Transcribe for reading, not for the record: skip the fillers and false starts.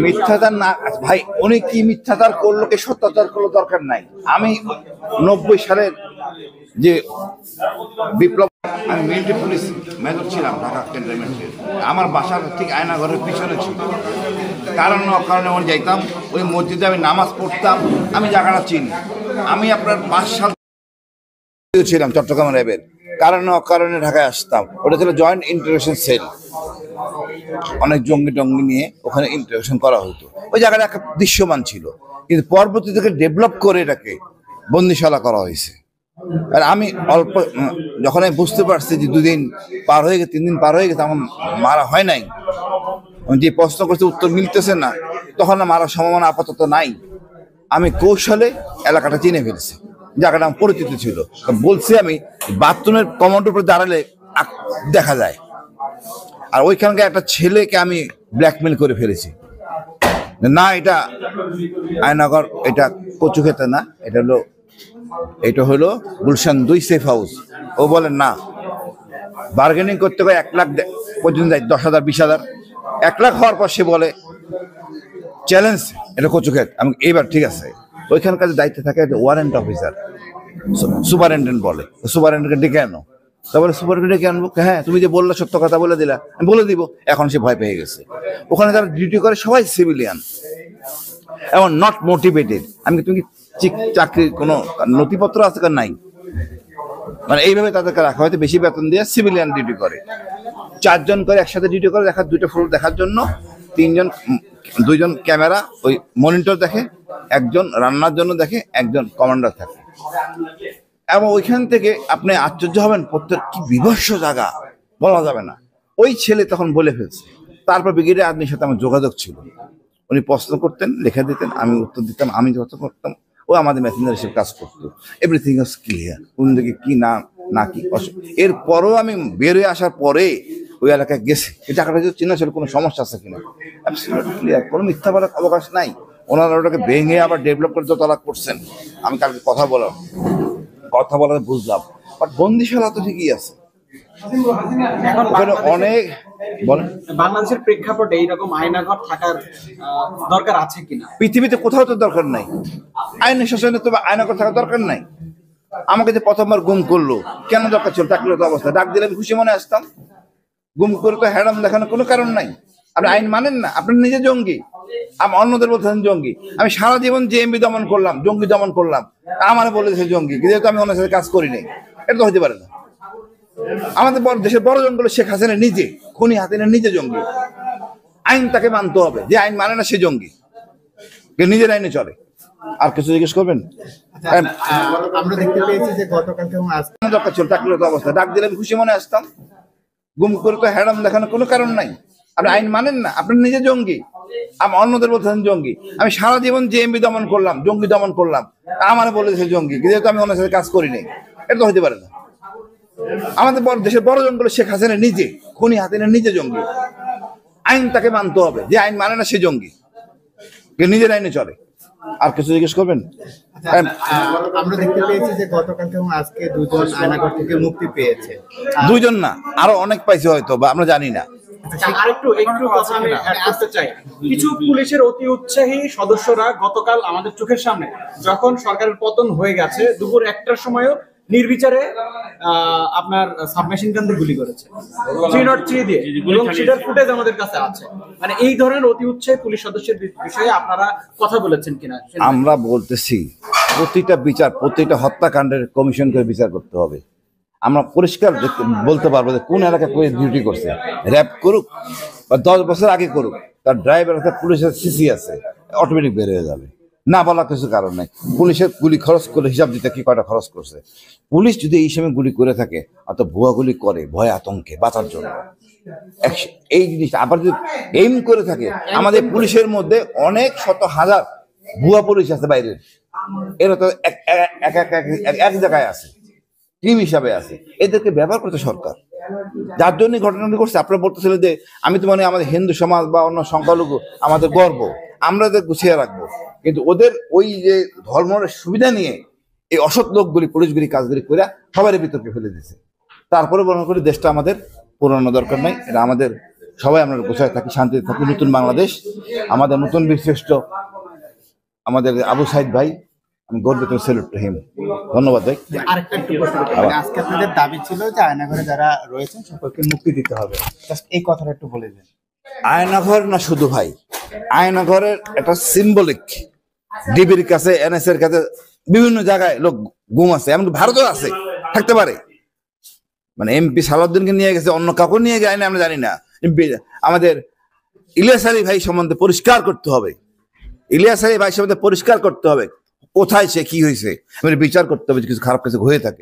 মিথ্যাচার না ভাই, উনি কি মিথ্যাচার করলো কি সত্যাচার করলো দরকার নাই। আমি 90 সালের যে বিপ্লব, আমি মিলিটারি পুলিশ মেজর ছিলাম ঢাকা ক্যান্টনমেন্টে। আমার বাসার ঠিক আয়নাঘরের পিছনে ছিল। কারণ অকারণে আমি যাইতাম ওই মসজিদে, আমি নামাজ পড়তাম, আমি জায়গাটা চিনি। আমি আপনার 5 সাল ছিলাম চট্টগ্রাম র্যাবের, কারণে অকারণে ঢাকায় আসতাম। ওটা ছিল জয়েন্ট ইন্টারভেনশন সেল, অনেক জঙ্গি টঙ্গি নিয়ে ওখানে ইন্টারভেনশন করা হতো। ওই জায়গাটা একটা দৃশ্যমান ছিল, কিন্তু পরবর্তী থেকে ডেভেলপ করে এটাকে বন্দিশালা করা হয়েছে। আর আমি অল্প যখন আমি বুঝতে পারছি যে 2 দিন পার হয়ে গেছে, 3 দিন পার হয়ে গেছে, আমার মারা হয় নাই, যে প্রশ্ন করছে উত্তর মিলতেছে না, তখন মারার সম্ভাবনা আপাতত নাই। আমি কৌশলে এলাকাটা চিনে ফেলছি, জায়গাটা আমার পরিচিত ছিল। বলছি আমি বাথরুমের কমোডের উপরে দাঁড়ালে দেখা যায়। আর ওইখানকার একটা ছেলেকে আমি ব্ল্যাকমেল করে ফেলেছি, না এটা আয়নাগর, এটা কচু খেতে না, এটা হলো গুলশান 2 সেফ হাউস। ও বলে না, বার্গেনিং করতে গিয়ে 1 লাখ পর্যন্ত যায়, 10,000 20,000। 1 লাখ হওয়ার পর সে বলে চ্যালেঞ্জ, এটা কচু খেত। আমি এইবার ঠিক আছে, ওইখানকার দায়িত্বে থাকে ওয়ারেন্ট অফিসার, সুপারিনটেন্ডেন্ট বলে, সুপারিনটেন্ডেন্টকে ডেকে আনো। তারপরে সুপারিনটেন্ডেন্ট ডেকে আনবো, হ্যাঁ তুমি যে বললে সত্য কথা বলে দিলা, আমি বলে দিব। এখন সে ভয় পেয়ে গেছে। ওখানে যারা ডিউটি করে সবাই সিভিলিয়ান এবং নট মোটিভেটেড। আমি তুমি চাকরির কোনো নথিপত্র আছে কার নাই, মানে এইভাবে তাদেরকে রাখা হয়তো বেশি বেতন দিয়ে সিভিলিয়ান ডিউটি করে। 4 জন করে একসাথে ডিউটি করে, দেখার 2টা ফ্লোর দেখার জন্য 2 জন ক্যামেরা ওই মনিটর দেখে, 1 জন রান্নার জন্য দেখে, 1 জন কমান্ডার থাকে। এবং ওইখান থেকে আপনি আশ্চর্য হবেন, প্রত্যেক কি বিভৎস জায়গা বলা যাবে না। ওই ছেলে তখন বলে ফেলছে। তারপর ব্রিগেডিয়ার আদমির সাথে আমার যোগাযোগ ছিল, উনি প্রশ্ন করতেন, লেখা দিতেন, আমি উত্তর দিতাম। আমি যত করতাম, ও আমাদের মেসেঞ্জার হিসেবে কাজ করতো। এভরিথিং ওয়াজ ক্লিয়ার, কোন দিকে কি না কি। এরপরও আমি বের হয়ে আসার পরে ওই এলাকায় গেছি, এই টাকাটা যদি চিনা ছিল কোনো সমস্যা আছে কিনা, অ্যাবসলিউটলি ক্লিয়ার, কোনো মিথ্যা বলার অবকাশ নাই। ওনারা ওটাকে ভেঙে আবার ডেভেলপ করে দোতলা করছেন। আমি কালকে কথা বলার বুঝলাম, বাট বন্দিশালা তো ঠিকই আছে। অনেক বলেন, বাংলাদেশের প্রেক্ষাপটে এইরকম আয়নাঘর থাকার দরকার আছে কিনা? পৃথিবীতে কোথাও তো দরকার নাই আইনের শাসনে, তো আয়নাঘর থাকার দরকার নাই। আমাকে যে প্রথমবার গুম করলো, কেন দরকার ছিল? চাকরিরত অবস্থা ডাক দিলে আমি খুশি মনে আসতাম। গুম করে তো হ্যাডাম দেখানোর কোনো কারণ নাই। আপনি আইন মানেন না, আপনি নিজে জঙ্গি, আমি অন্যদের বলতেছেন জঙ্গি। আমি সারা জীবন জেএমবি দমন করলাম, জঙ্গি দমন করলাম, আমার বলেছে জঙ্গি, যেহেতু আমি ওনার সাথে কাজ করি নাই। এটা তো হতে পারে না। আমাদের দেশের বড় জঙ্গল শেখ হাসিনা নিজে, খুনি হাসিনা নিজে জঙ্গি। আইন তাকে মানতে হবে, যে আইন মানে না সে জঙ্গি, নিজের আইনে চলে। আর কিছু জিজ্ঞেস করবেন? আমরা দেখতে পেয়েছি যে গতকালকে এবং আজকে দরকার ছিল চাকরিরত অবস্থা ডাক দিলে আমি খুশি মনে আসতাম। গুম করে তো হ্যাডাম দেখানোর কোনো কারণ নাই। আপনি আইন মানেন না, আপনি নিজে জঙ্গি, আমি অন্যদের বলতেছেন জঙ্গি। আমি সারা জীবন জেএমবি দমন করলাম, জঙ্গি দমন করলাম, আমার বলেছে জঙ্গি, যেহেতু আমি ওনার সাথে কাজ করি নাই। এটা তো হতে পারে না। আমাদের দেশের বড় জঙ্গল শেখ হাসিনা নিজে, খুনি হাসিনা নিজে জঙ্গি। আইন তাকে মানতে হবে, যে আইন মানে না সে জঙ্গি, নিজের আইনে চলে। আর কিছু জিজ্ঞেস করবেন? আমরা দেখতে পেয়েছি যে গতকালকে এবং আজকে 2 জন আয়নাঘর থেকে মুক্তি পেয়েছে। 2 জন না, আরো অনেক পাইছে হয়তো, বা আমরা জানি না। আরেকটু কথা আমি অ্যাড করতে চাই। কিছু পুলিশের অতি উৎসাহী সদস্যরা গতকাল আমাদের চোখের সামনে, যখন সরকারের পতন হয়ে গেছে, দুপুর 1টার সময়ও নির্বিচারে আপনার সাবমেশিন গান দিয়ে গুলি করেছে, 303 দিয়ে, এবং সেটার ফুটেজ আমাদের কাছে আছে। মানে এই ধরনের অতি উৎসাহী পুলিশ সদস্যের বিষয়ে আপনারা কথা বলেছেন কিনা? আমরা বলতেছি প্রতিটা বিচার, প্রতিটা হত্যাকাণ্ডের কমিশন করে বিচার করতে হবে। আমরা পরিষ্কার বলতে পারবো যে কোন এলাকায় কোন ডিউটি করছে। র্যাব করুক বা 10 বছর আগে করুক, তার ড্রাইভার আছে, পুলিশের সিসি আছে, অটোমেটিক বের হয়ে যাবে। না বলা কিছু কারণ নাই। পুলিশের গুলি খরচ করে হিসাব দিতে কি কয়টা খরচ করছে। পুলিশ যদি এই সময় গুলি করে থাকে, অত ভুয়া গুলি করে ভয় আতঙ্কে বাঁচার জন্য, এই জিনিসটা আবার যদি এইম করে থাকে, আমাদের পুলিশের মধ্যে অনেক শত হাজার ভুয়া পুলিশ আছে বাইরের, এরা তো এক জায়গায় আছে, টিম হিসাবে আছে, এদেরকে ব্যবহার করছে সরকার। যার জন্য ঘটনাটি ঘটছে। আপনারা বলতেছিলেন যে আমি তো মানে আমাদের হিন্দু সমাজ বা অন্য সংখ্যালঘু আমাদের গর্ব, আমরা এদের গুছিয়ে রাখবো, কিন্তু ওদের ওই যে ধর্মের সুবিধা নিয়ে এই অসৎ লোকগুলি, পুলিশগুলি কাজগুলি করে সবারই বিতর্কে ফেলে দিয়েছে। তারপরে মনে করি দেশটা আমাদের পুরানো দরকার নাই, এটা আমাদের সবাই আমরা গোছায় থাকি, শান্তিতে থাকি। নতুন বাংলাদেশ, আমাদের নতুন বীরশ্রেষ্ঠ আমাদের আবু সাইদ ভাই, আমি গর্বিত, স্যালুট টু হিম। ধন্যবাদ ভাই। আরেকটা একটু প্রশ্ন করতে পারি? আজকে আপনাদের দাবি ছিল যে আয়নাঘরে যারা রয়েছেন সকলকে মুক্তি দিতে হবে, জাস্ট এই কথাটা একটু বলে দেন। আয়নাঘর না শুধু ভাই, আয়নাঘরের একটা সিম্বলিক, ডিবির কাছে, এনএস এর কাছে, বিভিন্ন জায়গায় লোক গুম আছে, এমনকি ভারতেও আছে, থাকতে পারে। মানে এমপি সালাউদ্দিনকে নিয়ে গেছে, অন্য কাউকে নিয়ে যায় না, আমরা জানি না। আমাদের ইলিয়াস আলী ভাই সম্বন্ধে পরিষ্কার করতে হবে, ইলিয়াস আলী ভাই সম্বন্ধে পরিষ্কার করতে হবে, কোথায় সে কি হয়েছে, বিচার করতে হবে, কিছু খারাপ কিছু হয়ে থাকে।